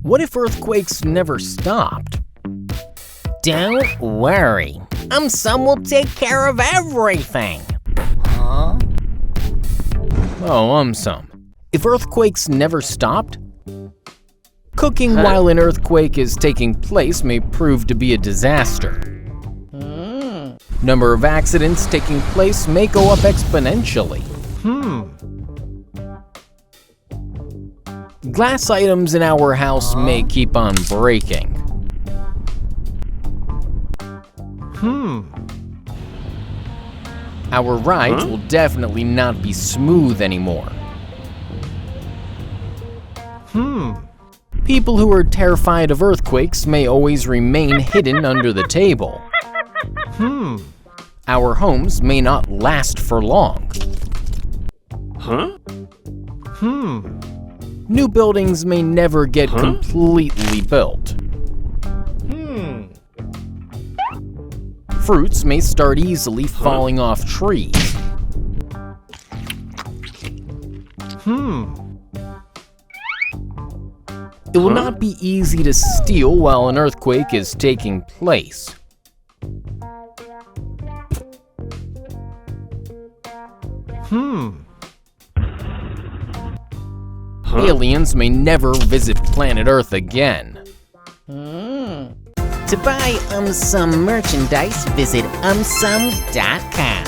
What if earthquakes never stopped? Don't worry, AumSum will take care of everything. Huh? Oh, AumSum. If earthquakes never stopped? Cooking while an earthquake is taking place may prove to be a disaster. Number of accidents taking place may go up exponentially. Glass items in our house may keep on breaking. Our rides will definitely not be smooth anymore. People who are terrified of earthquakes may always remain hidden under the table. Our homes may not last for long. New buildings may never get completely built. Fruits may start easily falling off trees. It will not be easy to steal while an earthquake is taking place. Aliens may never visit planet Earth again. To buy AumSum merchandise, visit AumSum.com.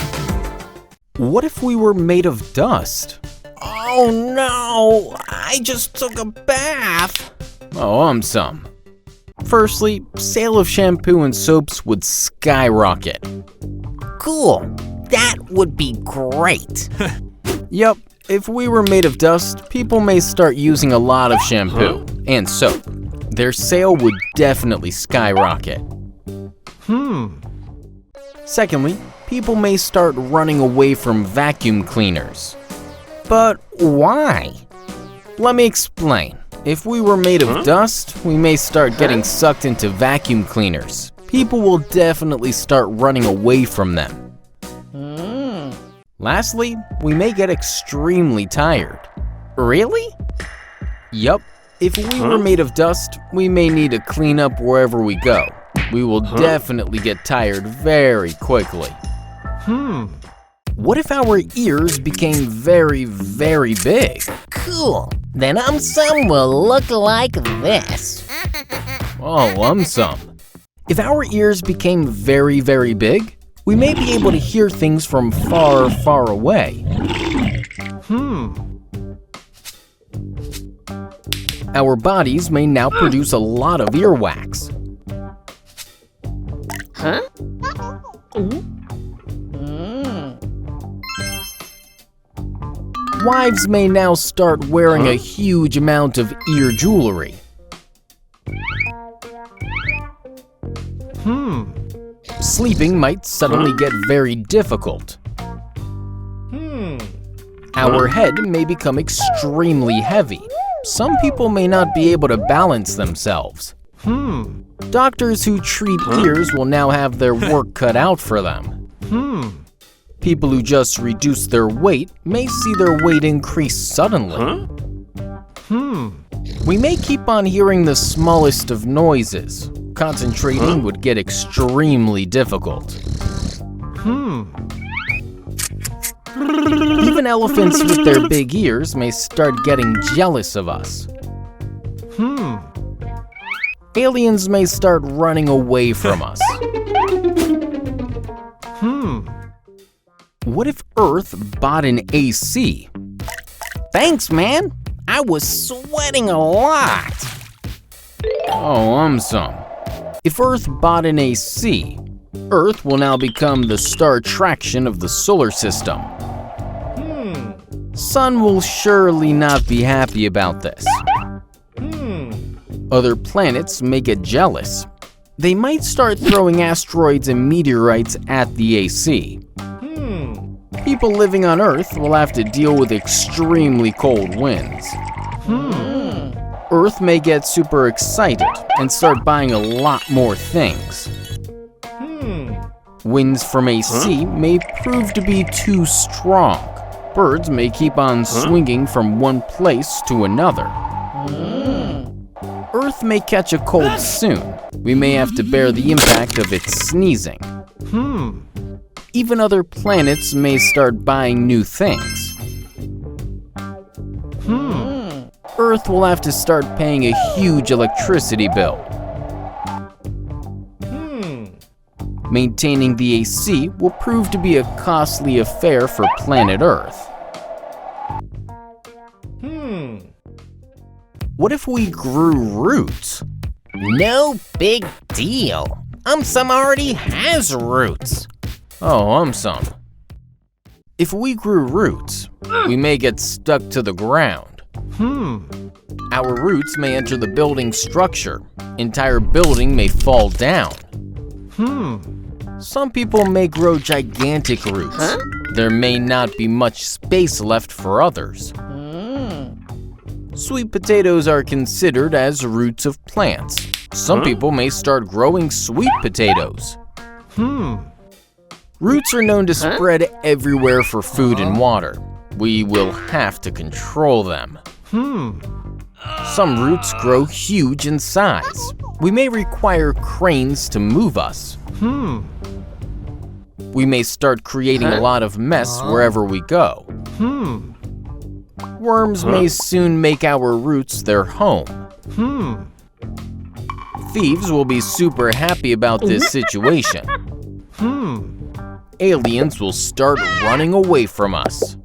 What if we were made of dust? Oh no, I just took a bath. Oh, AumSum. Firstly, sale of shampoo and soaps would skyrocket. Cool, that would be great. Yup, if we were made of dust, people may start using a lot of shampoo and soap. Their sale would definitely skyrocket. Secondly, people may start running away from vacuum cleaners. But why? Let me explain. If we were made of dust, we may start getting sucked into vacuum cleaners. People will definitely start running away from them. Lastly, we may get extremely tired. Really? Yup. If we were made of dust, we may need to clean up wherever we go. We will definitely get tired very quickly. What if our ears became very, very big? Cool, then AumSum will look like this. Oh, AumSum. If our ears became very, very big, we may be able to hear things from far, far away. Our bodies may now produce a lot of earwax. Wives may now start wearing a huge amount of ear jewelry. Sleeping might suddenly get very difficult. Our head may become extremely heavy. Some people may not be able to balance themselves. Doctors who treat ears will now have their work cut out for them. People who just reduce their weight may see their weight increase suddenly. We may keep on hearing the smallest of noises. Concentrating would get extremely difficult. Even elephants with their big ears may start getting jealous of us. Aliens may start running away from us. What if Earth bought an AC? Thanks, man. I was sweating a lot. Oh, AumSum. If Earth bought an AC, Earth will now become the star attraction of the solar system. Sun will surely not be happy about this. Other planets may get jealous. They might start throwing asteroids and meteorites at the AC. People living on Earth will have to deal with extremely cold winds. Earth may get super excited and start buying a lot more things. Winds from AC may prove to be too strong. Birds may keep on swinging from one place to another. Earth may catch a cold soon. We may have to bear the impact of its sneezing. Even other planets may start buying new things. Earth will have to start paying a huge electricity bill. Maintaining the AC will prove to be a costly affair for planet Earth. What if we grew roots? No big deal. AumSum already has roots. Oh, AumSum. If we grew roots, we may get stuck to the ground. Our roots may enter the building structure. Entire building may fall down. Some people may grow gigantic roots. There may not be much space left for others. Sweet potatoes are considered as roots of plants. Some people may start growing sweet potatoes. Roots are known to spread everywhere for food and water. We will have to control them. Some roots grow huge in size. We may require cranes to move us. We may start creating a lot of mess wherever we go. Worms may soon make our roots their home. Thieves will be super happy about this situation. Aliens will start running away from us.